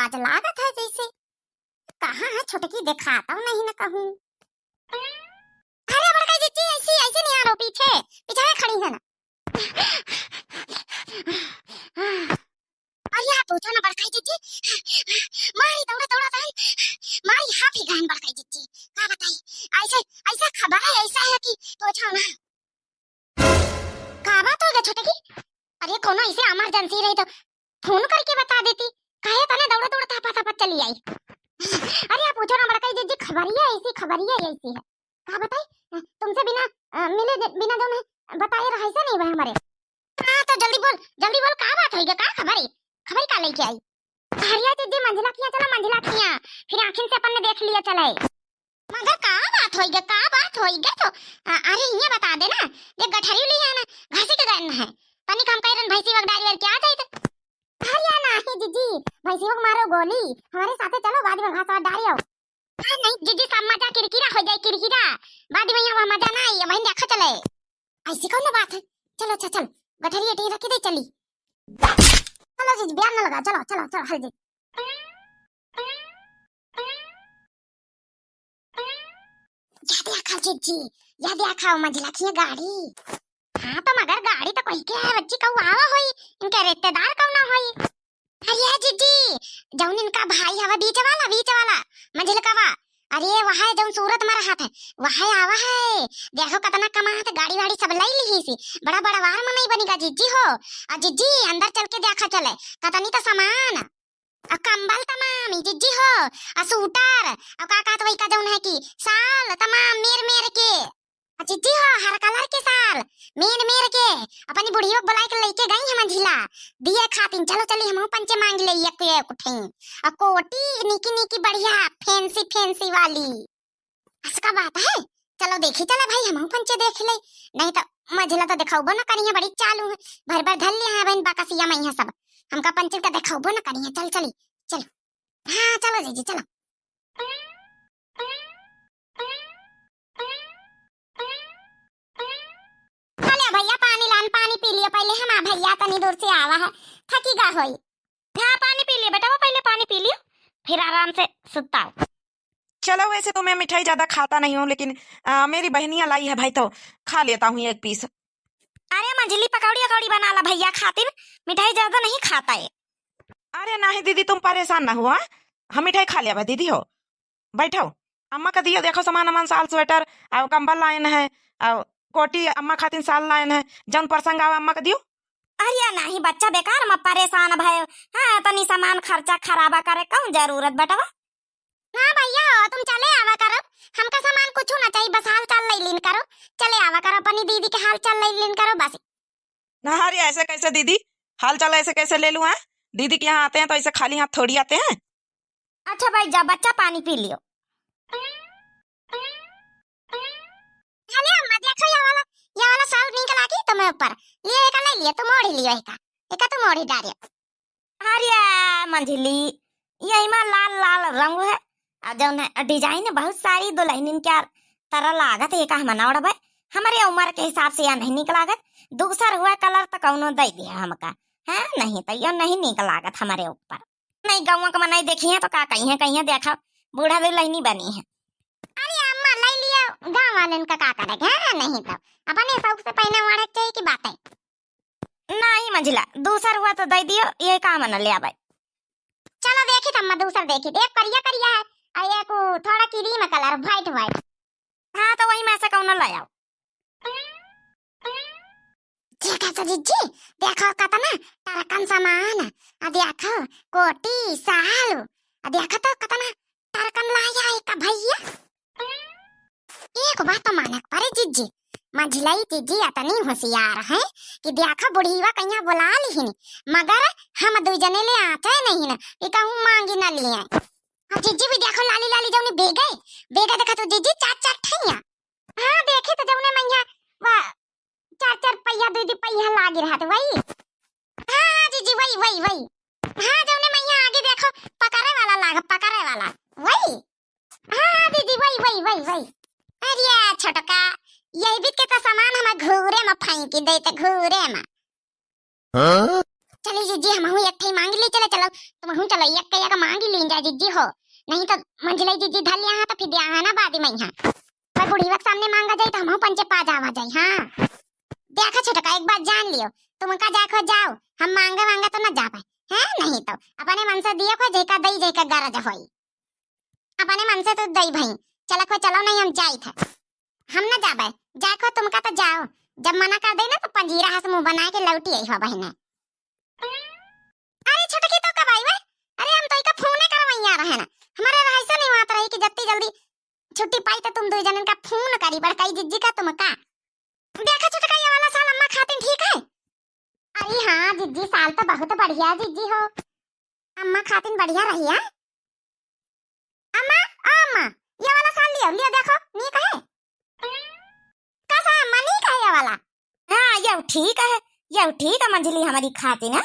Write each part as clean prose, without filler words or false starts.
आवाज लागत है जैसे। कहाँ है छोटकी, दिखाता हूँ नहीं ना कहूँ। अरे बड़का जीजी ऐसी ऐसे नहीं आ रहा, पीछे पीछे खड़ी है ना। अरे आप पूछो ना बड़का जीजी, मारी दौड़ा दौड़ा था, मारी हाथ ही गहन बड़का जीजी। का बताई, ऐसे ऐसा खबर है ऐसा है कि पूछो ना। का बात हो गया छोटकी? अरे कोनो ऐसे इमरजेंसी रही तो फोन करके बता देती, काहे तने दौड़ा दौड़ा थापा थापा चली आई। अरे आप पूछो ना बड़का जीजी, खबरिया ऐसी है। का बताई, तुमसे बिना मिले बिना जो नहीं बताए रहा ऐसा नहीं भाई हमारे। हां तो जल्दी बोल का बात होई, का खबर का लेके आई? हरिया जीजी मंजिला किया, चला मंजिला किया, फिर आखिर से अपन ने देख लिया चले। मगर का बात होई गे तो अरे ये बता दे ना, ये गठरी ली है ना, घासी के गन है तनी काम कइरन भैंसी वक डारी वर क्या जाई तो। हरिया नहीं जीजी, भैंसी वक मारो गोली, हमारे साथे चलो, बाद में घास डारी आओ। हां नहीं जीजी, सब मजा किरकिरा हो जाए, किरकिरा बाद में यहाँ मजा ना आई, वहीं देखा चले। ऐसी कौन बात है, चलो चल गठरी एटी रख दे चली। चलो जीजी बयान न लगा, चलो हल्दी। याद रखा जीजी, याद रखा मंजिला की गाड़ी। हाँ तो मगर गाड़ी तो कोई के है बच्ची, कहू आवा होई, इनके रिश्तेदार कहू ना होई। अरे जीजी जौन इनका भाई हवा बीच वाला मंजिल का, अरे वहां जौन सूरत में रहा था वहां आवा है। देखो कितना कमात, गाड़ी वाड़ी सब लाई ली सी, बड़ा वार में नहीं बनेगा जीजी हो। और जीजी अंदर चल के देखा चले, कतनी तो सामान और कंबल तमाम जीजी हो, और सूटर और का तो वही का जौन है कि साल तमाम मेर के जीजी हो, हर कलर के साल मेर के अपनी बुढ़ियो बुला के लेके गई है मंझिला दिए खातिन। चलो चली हम पंचे मांग ले एक उठाई, और कोटी निकी बढ़िया फैंसी वाली। इसका बात है, चलो देखी चले भाई, हम पंचे देख ले, नहीं तो मंझिला तो दिखाओ ना करी है, बड़ी चालू है, भर धल लिया है बहन बाकसिया में है सब, हमका पंचे का दिखाओ ना करी है। चल हाँ चलो जीजी चलो। भैया पानी पी लियो पहले, हम भैया तनी दूर से आवा है, थकी गा होई। हाँ पानी पी लियो बेटा, वो पहले पानी पी लियो, फिर आराम से सुताओ। चलो वैसे तो मैं मिठाई ज्यादा खाता नहीं हूँ, लेकिन मेरी बहनियां लाई है भाई तो खा लेता हूँ एक पीस। अरे मंजली पकौड़ी अकौड़ी बना ला भैया खातिर, मिठाई ज्यादा नहीं खाता है। अरे नहीं दीदी तुम परेशान ना हुआ, हम मिठाई खा लिया दीदी हो, बैठो। अम्मा का दिया देखो सामान साल स्वेटर और कंबल लाइन है, और कोटी अम्मा खातिर साल लाइन है, जन प्रसंग आवा अम्मा का दियो। अरे नहीं बच्चा बेकार में परेशान भाई, हाँ तनी सामान खर्चा खराबा करे कौन जरूरत बेटवा। हाँ भैया तुम चले आवा करो, हमका सामान कुछ ना चाहिए, बस हाल चाल ले लीन करो, चले आवा करो, अपनी दीदी के हाल चाल ले लीन करो बस। अरे ऐसे कैसे दीदी, हाल चाल ऐसे कैसे ले लूं? दीदी के यहाँ आते हैं तो ऐसे खाली हाथ थोड़ी आते हैं। अच्छा भाई जा बच्चा पानी पी लियो। अम्मा देखो ये वाला साल निकला की तुम्हें ऊपर लिए एक ले लिए, तो मोड़ी लियो एक तो मोड़ी डारियो। अरे मंजली यही में लाल रंग है, और जौन है डिजाइन है बहुत सारी, दुल्हन क्या तरह लागत है, का मनावड़ भाई हमारे उम्र के हिसाब से या नहीं निकलागत, दूसर हुआ कलर तो कौनो दे दिया हमका है, नहीं तो ये नहीं निकलागत हमारे ऊपर। नहीं गाँव का नहीं देखी है तो का कहीं देखा बूढ़ा दुल्हनी बनी है। अरे अम्मा ले लिया, गाँव वाले का का करेगा, नहीं तो अपने शौक से पहने वाले चाहिए की बात है। नहीं मंजिला दूसर हुआ तो दे दियो, ये काम न ले भाई। चलो देखी अम्मा दूसर देखी, एक करिया है और एक थोड़ा क्रीम कलर व्हाइट। हाँ तो वही में से कौन ले आओ। ठीक है जीजी देखो कतना टरकन सामान, देखो कोटी साल, देखो तो कतना टरकन लाया है का भैया। एक बात तो मानक परे जीजी, मंझिलाई जीजी इतनी होशियार है कि देखा बुढ़ीवा कहीं बुला ली, मगर हम दो जने ले आते नहीं ना कि कहूँ मांगी न लिए। और जीजी भी देखो लाली जौनी बेगे देखा तो जीजी चार ठैया। हाँ देखे तो जौने मैया वाह चार पहिया दो पहिया लागे रहा, तो वही हाँ जीजी वही हाँ जौने मैया आगे देखो पकड़े वाला वही, हाँ दीदी वही। अरे छोटका यही बीत के तो सामान हम घूरे में फेंकी देते, घूरे में। हाँ? चली चली जीजी हम एक ठे मांग ली चले चलो तुम हूं चलो एक कया का मांग ली जा जीजी हो नहीं तो मंझले जीजी धल यहाँ तो फिर दिया ना बाद में यहाँ पर बुढ़ी वक्त सामने मांगा जाए तो हम पंचे पा जावा जाए हाँ देखा छोटका एक बात जान लियो तुम का जाखो जाओ हम मांगा मांगा तो न जा पाए हैं नहीं तो अपने मन से दियो को जेका दई जेका गरज होई अपने मन से तो दई भाई चलो को चलो नहीं हम जाई थे हम न जाबे जाखो तुम का तो जाओ जब मना कर दे ना तो पंजीरा हंस मुंह बना के लौटी आई हो बहने अरे छोटकी तो कब आई वे अरे हम तो इका फोन करवैया रहे ना हमारे रहैसा नहीं होत रही कि जत्ती जल्दी छुट्टी पाई तो तुम दो जनन का फोन करी बड़काई जिज्जी का तुम का देखा छोटका ये वाला साल अम्मा खातिन ठीक है अरे हाँ जिज्जी साल तो बहुत बढ़िया जिज्जी हो अम्मा खातिन बढ़िया रही है अम्मा अम्मा ये वाला साल लियो लियो देखो नी कहे कैसा अम्मा नी कहे ये वाला हाँ ये ठीक है मंजली हमारी खाती ना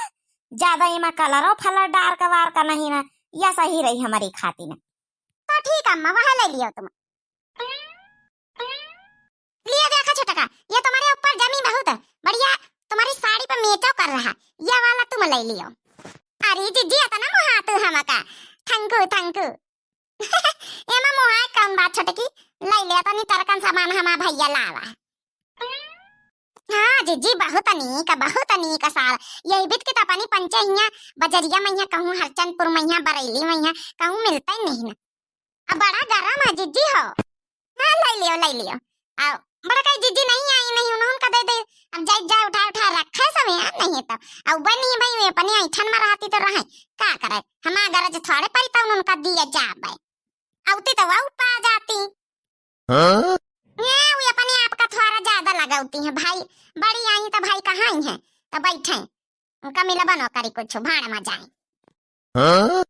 ज्यादा इमा कलर और फलर डार्क वार का नहीं ना या सही रही हमारी खाती ना तो ठीक अम्मा वहाँ ले लियो तुम लियो देखा छोटका ये तुम्हारे ऊपर जमी बहुत बढ़िया तुम्हारी साड़ी पे मेचो कर रहा ये वाला तुम ले लियो अरे जीजी इतना मोहातू हमका थैंक यू एमा मोहा कौन बात छोटकी ले ले तो नहीं तरकन सामान हमा भैया लावा हाँ जीजी बहुत अनीक साल यही बीत के तपनी पंचे हिया बजरिया मैया कहूँ हरचंदपुर मैया बरेली मैया कहूँ मिलता ही नहीं ना अब बड़ा गरम है जीजी हो हाँ ले लियो आओ बड़ा कहीं जीजी नहीं आई नहीं उन्होंने का दे अब जा उठा रखा समय नहीं तो अब बनी भाई वे अपने ऐठन में रहती तो रहे का करे हमारा गरज थोड़े परी तो उनका दिया जा भाई औती तो वो पा जाती हाँ वो अपने आप का थोड़ा ज्यादा लगाती है भाई बड़ी आई तो भाई कहाँ ही है तो बैठे उनका मिला बनो करी कुछ भाड़ में जाए